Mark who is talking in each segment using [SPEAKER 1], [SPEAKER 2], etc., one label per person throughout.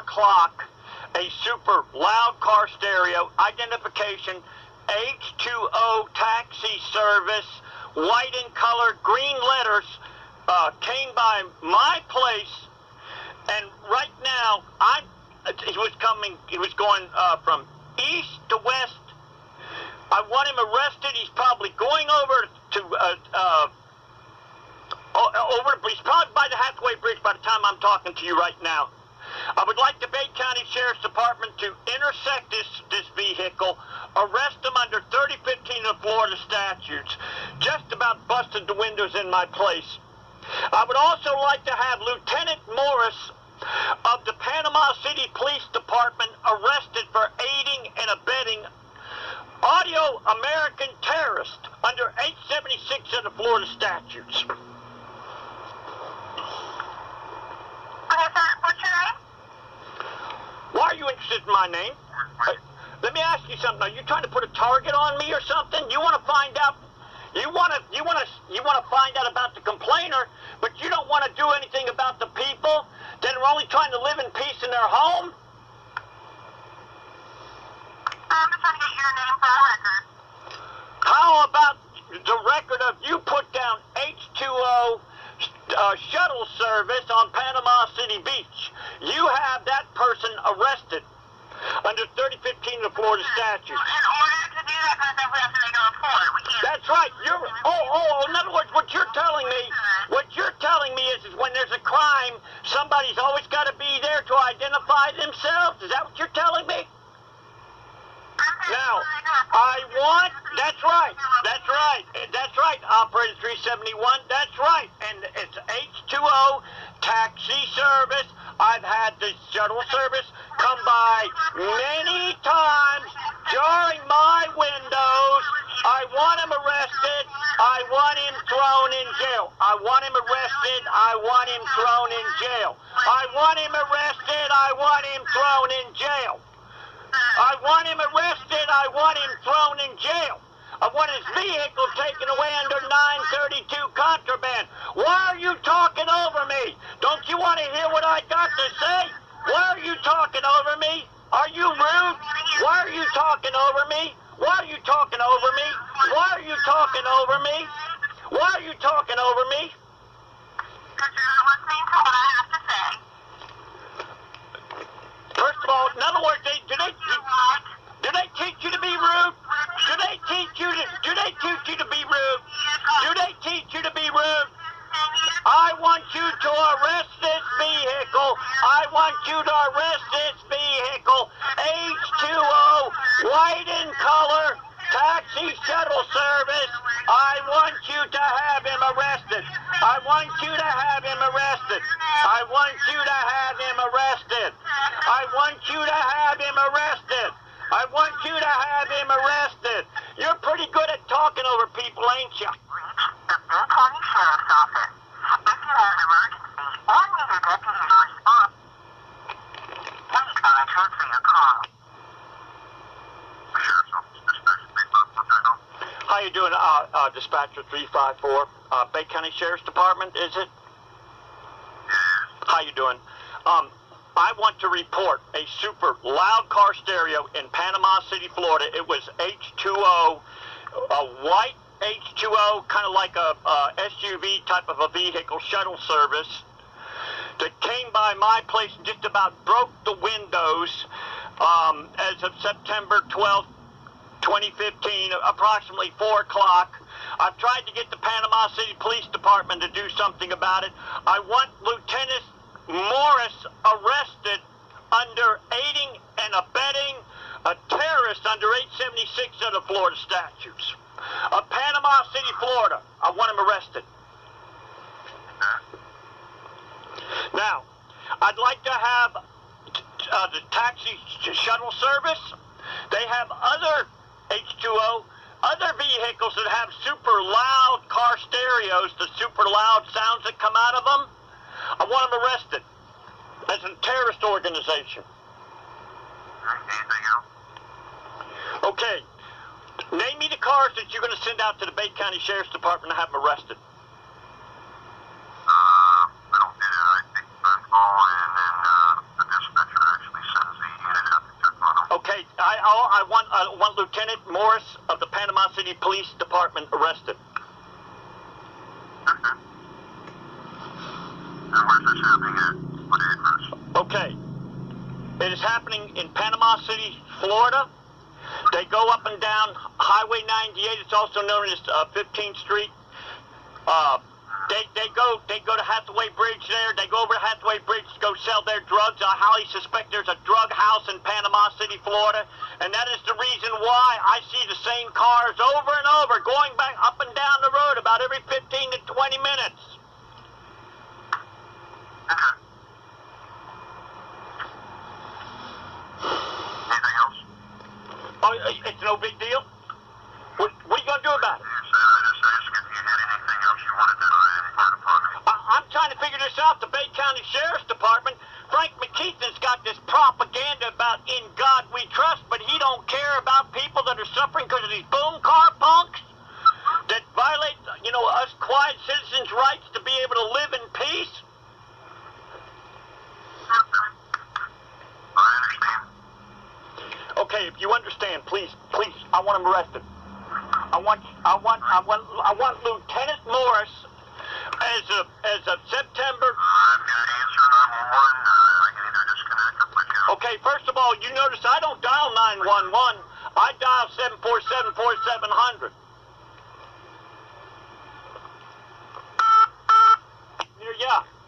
[SPEAKER 1] o'clock, a super loud car stereo, identification, H2O taxi service, white in color, green letters, came by my place, and right now, he was going from east to west. I want him arrested. He's probably going over to, he's probably by the Hathaway Bridge by the time I'm talking to you right now. I would like the Bay County Sheriff's Department to intersect this vehicle, arrest him under 3015 of Florida statutes, just about busted the windows in my place. I would also like to have Lieutenant Morris of the Panama City Police Department arrested for aiding and abetting audio American terrorist under 876 of the Florida statutes.
[SPEAKER 2] What's your name?
[SPEAKER 1] Why are you interested in my name? Let me ask you something. Are you trying to put a target on me or something? You want to find out? You want to find out about the complainer, but you don't want to do anything about the people that are only trying to live in peace in their home?
[SPEAKER 2] I'm just trying to get your name for the record.
[SPEAKER 1] How about the record of you put down H2O shuttle service on Panama City Beach? You have that person arrested under 3015 of the Florida statutes.
[SPEAKER 2] In order to do that kind of stuff, we have to make a report. We can't.
[SPEAKER 1] That's right. In other words, what you're telling me is when there's a crime, somebody's always got to be there to identify themselves. Is that what you're telling me? Now, that's right, Operator 371, that's right, and it's H2O taxi service. I've had the shuttle service come by many times, jarring my windows. I want him arrested. I want him thrown in jail. I want him arrested. I want him thrown in jail. I want him arrested. I want him thrown in jail. I want him arrested. I want him thrown in jail. I want his vehicle taken away under 932 contraband. Why are you talking over me? Don't you want to hear what I got to say? Why are you talking over me? Are you rude? Why are you talking over me? Why are you talking over me? Why are you talking over me? Why are you talking over me?
[SPEAKER 2] Because you're not listening to what I have to say.
[SPEAKER 1] First of all, in other words, do they teach you to be rude? Do they teach you to be rude? Do they teach you to be rude? I want you to arrest this vehicle. I want you to arrest this vehicle. H2O, white in color, taxi shuttle service. I want you to have him arrested. I want you to have him arrested. I want you to have him arrested. I want you to have him arrested. I want you to have him arrested. You're pretty good at talking over people, ain't you?
[SPEAKER 2] The Bay County Sheriff's Office. If you have an emergency or need a deputy's response, please try to transfer your call. Sheriff's Office, dispatcher 354.
[SPEAKER 1] How you doing, dispatcher 354? Bay County Sheriff's Department, is it? How you doing? I want to report a super loud car stereo in Panama City, Florida. It was H2O, a white H2O, kind of like a SUV type of a vehicle, shuttle service, that came by my place and just about broke the windows as of September 12th, 2015, approximately 4 o'clock. I've tried to get the Panama City Police Department to do something about it. I want Lieutenant Morris arrested under aiding and abetting a terrorist under 876 of the Florida statutes. Of Panama City, Florida. I want him arrested. Now, I'd like to have the taxi shuttle service. They have other H2O, other vehicles that have super loud car stereos, the super loud sounds that come out of them. I want them arrested as a terrorist organization.
[SPEAKER 2] Anything else?
[SPEAKER 1] Okay. Name me the cars that you're going to send out to the Bay County Sheriff's Department to have them arrested.
[SPEAKER 2] We don't do that. I think phone call and then the dispatcher
[SPEAKER 1] I want Lieutenant Morris of the Panama City Police Department arrested.
[SPEAKER 2] Okay. And where's this happening at? What address?
[SPEAKER 1] Okay. It is happening in Panama City, Florida. They go up and down Highway 98. It's also known as 15th Street. They go to Hathaway Bridge there. They go over to Hathaway Bridge to go sell their drugs. I highly suspect there's a drug house in Panama City, Florida, and that is the reason why I see the same cars over and over going back up and down the road about every 15 to 20 minutes.
[SPEAKER 2] Okay. Anything else?
[SPEAKER 1] Oh, it's no big deal. What are you gonna do about it?
[SPEAKER 2] I just asked if you had anything else you wanted to impart upon me.
[SPEAKER 1] I'm trying to figure this out. The Bay County Sheriff's Department, Frank McKeithen's got this propaganda about "in God we trust," but he don't care about people that are suffering because of these boom car punks that violate, us quiet citizens' rights to be able to live in peace.
[SPEAKER 2] I understand.
[SPEAKER 1] Okay, if you understand, please, I want him arrested. I want Lieutenant Morris as of September.
[SPEAKER 2] I've got answer 911. I can either disconnect or put you on.
[SPEAKER 1] Okay, first of all, you notice I don't dial 911. I dial 747-4700.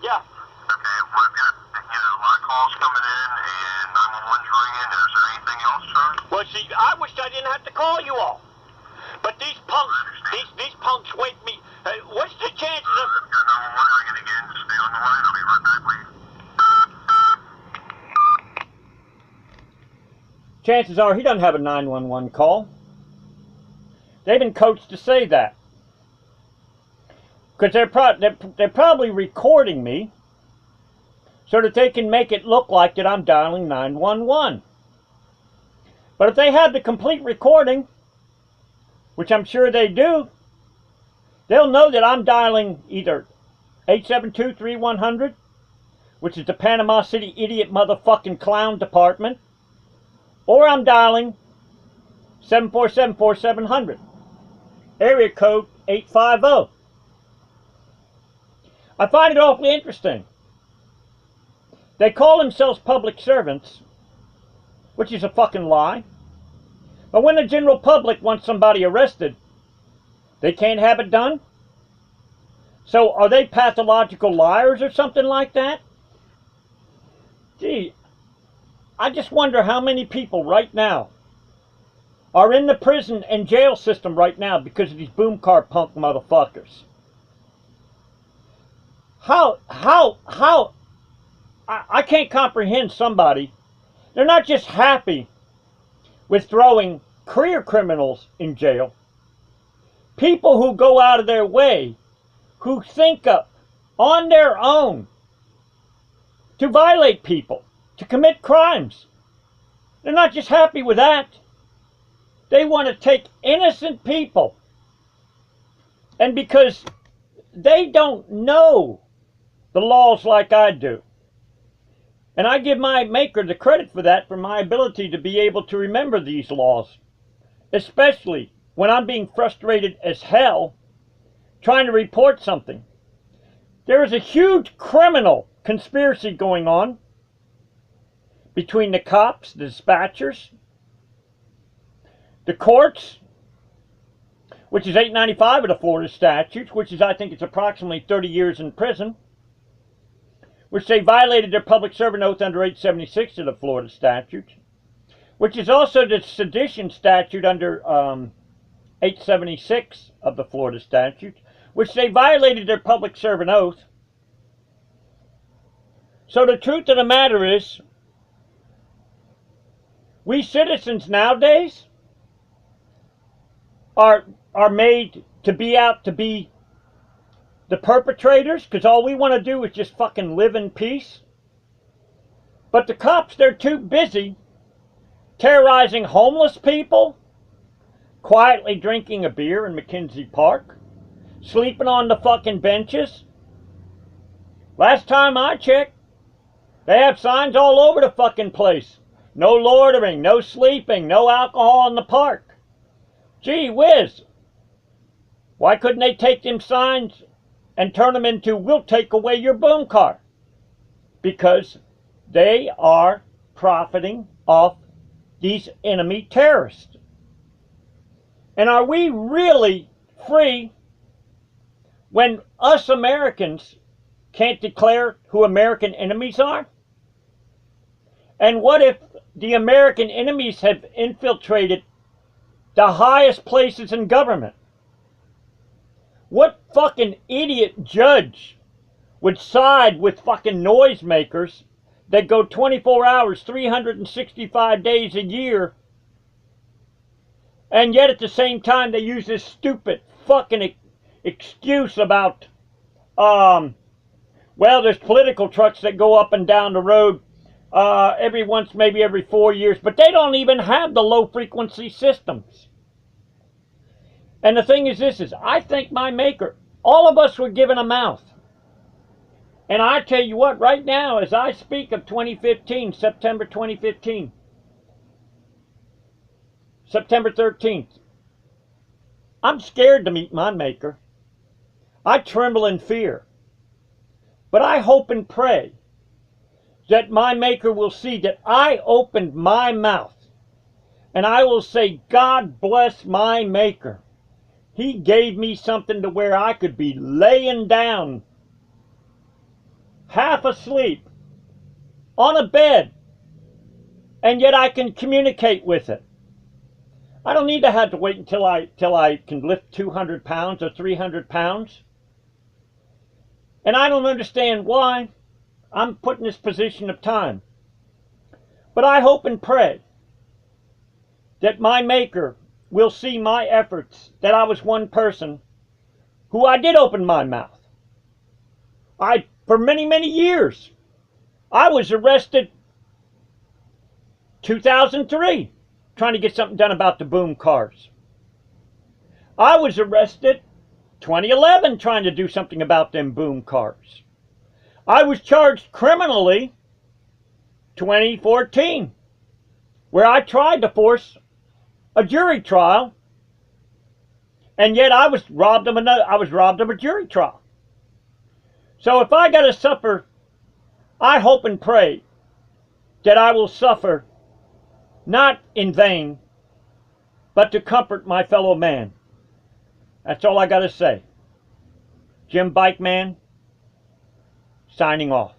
[SPEAKER 1] Yeah.
[SPEAKER 2] Okay, we've got, a lot of calls coming in and 911's ringing. Is there anything else, sir?
[SPEAKER 1] Well, see, I wish I didn't have to call you all. But these punks, these punks wake me. What's the chances of...
[SPEAKER 2] I've got 911 ringing again. Stay on the line. I'll be right back with you.
[SPEAKER 3] Chances are he doesn't have a 911 call. They've been coached to say that. Because they're probably recording me so that they can make it look like that I'm dialing 911. But if they have the complete recording, which I'm sure they do, they'll know that I'm dialing either 872-3100, which is the Panama City Idiot Motherfucking Clown Department, or I'm dialing 747-4700, area code 850. I find it awfully interesting. They call themselves public servants, which is a fucking lie. But when the general public wants somebody arrested, they can't have it done? So are they pathological liars or something like that? Gee, I just wonder how many people right now are in the prison and jail system right now because of these boom car punk motherfuckers. I can't comprehend somebody. They're not just happy with throwing career criminals in jail. People who go out of their way, who think up on their own to violate people, to commit crimes. They're not just happy with that. They want to take innocent people, and because they don't know the laws like I do, and I give my maker the credit for that, for my ability to be able to remember these laws, especially when I'm being frustrated as hell trying to report something. There is a huge criminal conspiracy going on between the cops, the dispatchers, the courts, which is 895 of the Florida statutes, which is, I think it's approximately 30 years in prison, which they violated their public servant oath under 876 of the Florida statutes, which is also the sedition statute under 876 of the Florida statutes, which they violated their public servant oath. So the truth of the matter is, we citizens nowadays are made to be out to be the perpetrators, because all we want to do is just fucking live in peace. But the cops, they're too busy terrorizing homeless people, quietly drinking a beer in McKenzie Park, sleeping on the fucking benches. Last time I checked, they have signs all over the fucking place. No loitering, no sleeping, no alcohol in the park. Gee whiz. Why couldn't they take them signs and turn them into, we'll take away your boom car? Because they are profiting off these enemy terrorists. And are we really free when us Americans can't declare who American enemies are? And what if the American enemies have infiltrated the highest places in government? What fucking idiot judge would side with fucking noisemakers that go 24 hours, 365 days a year, and yet at the same time they use this stupid fucking excuse about, well, there's political trucks that go up and down the road every once, maybe every 4 years, but they don't even have the low frequency systems. And the thing is this, is I thank my maker. All of us were given a mouth. And I tell you what, right now, as I speak of 2015, September 2015, September 13th, I'm scared to meet my maker. I tremble in fear. But I hope and pray that my maker will see that I opened my mouth. And I will say, God bless my maker. He gave me something to where I could be laying down, half asleep, on a bed, and yet I can communicate with it. I don't need to have to wait until I can lift 200 pounds or 300 pounds. And I don't understand why I'm put in this position of time. But I hope and pray that my maker will see my efforts, that I was one person who I did open my mouth. For many, many years, I was arrested 2003 trying to get something done about the boom cars. I was arrested 2011 trying to do something about them boom cars. I was charged criminally 2014 where I tried to force a jury trial, and yet I was robbed of a jury trial. So if I got to suffer, I hope and pray that I will suffer not in vain, but to comfort my fellow man. That's all I got to say. Jimbikeman, signing off.